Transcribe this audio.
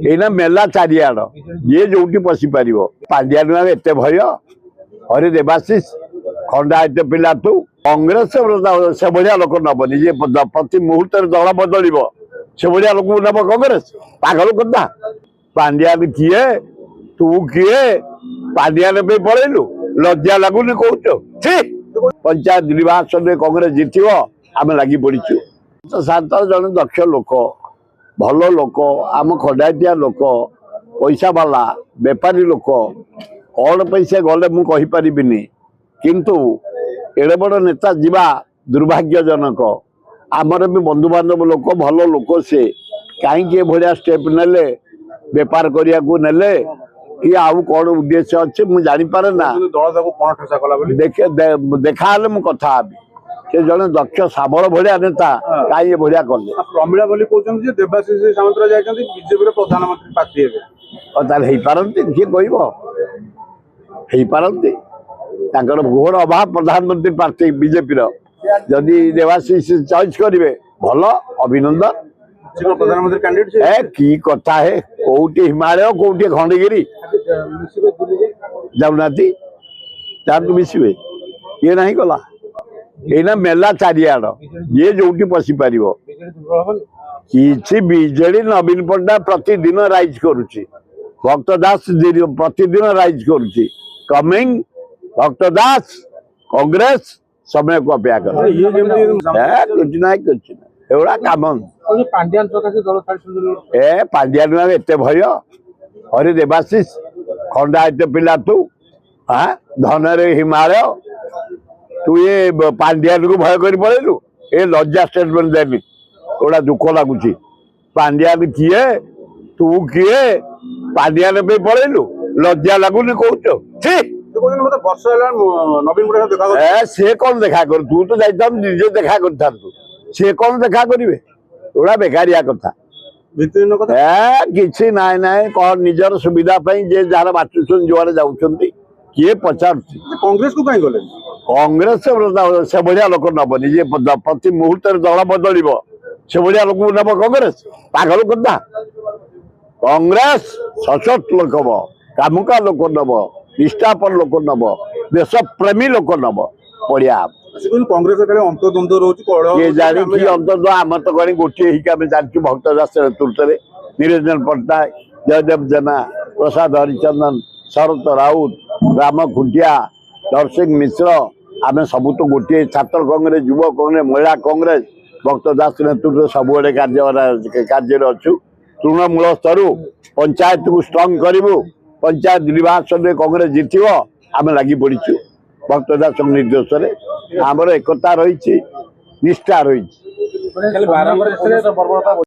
एना मेला चारिआड ये जो पशि पार पांड्या एत भय हरे देवाशीष खंडा एत पिला तू कांग्रेस से भाया लोक नबनी जे प्रति मुहूर्त दल बदल से भाया लोक नब कांग्रेस पागल कथा पांड्या किए तू किए पांड्या पलैलु लज्जा लगुनि कौच पंचायत निर्वाचन कांग्रेस जितब आम लगी पड़ीचु शांत जन दक्ष लोक भल लोक आम खंडायतिया लोक पैसा वाला बेपारी लोक कौन पैसे गले मु कहि परिबिनी किंतु एड़े बड़ नेता जीवा दुर्भाग्यजनक आमर भी बंधु बांधव लोक भल लोक से कहीं भाया स्टेप नेले बेपार करिया को नेले कि आउ कौन उद्देश्य अच्छे मुझे जानीपारे ना देखा मु कथा से जड़े दक्ष सामर भाया नेता कहीं भाया कले प्रमिला बोली कहते देवाशीष सामंतराय जाइछन्ति बीजेपी प्रधानमंत्री प्रार्थी हेबे पारती किए कहपारती घोर अभाव प्रधानमंत्री प्रार्थी बीजेपी जदि देवाशीष चॉइस करेंगे भल अभिनंदन प्रधानमंत्री कैंडिडेट ए की कथा है कोटी हिमालय कोटी खंडगिरी जाऊना मिसवे ये नहीं गला एना मेला चारिआड ये जो पशि पार कि बीजेडी नवीन पट्टनायक प्रतिदिन राइज करुच्ची भक्त दास प्रतिदिन राइज करुच्ची कमिंग भक्त दास कांग्रेस समय को अपेक्षा कर कुछ ना एवढा काम ए पांड्या एत भय हरे देवाशीष खंडा एत पिला तू हाँ धन हिमालय तू ये पांड्या को भय कर पलैलु ए लज्जा स्टेटमेंट देनी थोड़ा दुख लगुच पांड्या किए तू किए पांड्या पलैलु लज्जा लगुनि कौच से कौन देखा कर तू तो जाता निजे देखा कर सी कौन देखा करेंगे थोड़ा बेकारिया कथा किसी ना ना कौन निजर सुविधा जे जार बाचुन जो जाऊँ किए पचार कांग्रेस को कहीं गले कांग्रेस से भाया लोक नबनी जे प्रति मुहूर्त दल बदल से भाया लोक नब कांग्रेस पागल कथा कांग्रेस सशक्त लोक कामुका लोक नब निष्ठापन लोक नब देश प्रेमी लोक नब बढ़िया कांग्रेस अंतद्वंद रोचे जाणी अंतद्व आम तो कहीं गोटे जानू भक्त दास नेतृत्व में निरंजन पट्टनायक जयदेव जेना प्रसाद हरिचंदन शरत राउत राम खुंटिया नरसिंह मिश्र आम सब तो गोटे छात्र कांग्रेस युव कांग्रेस महिला कांग्रेस भक्त दास नेतृत्व सब कार्य अच्छु तृणमूल स्तर पंचायत को स्ट्रंग करूँ पंचायत निर्वाचन में कांग्रेस जितब आम लगी पड़ीचु भक्त दास निर्देश में आमर एकता रही निष्ठा रही।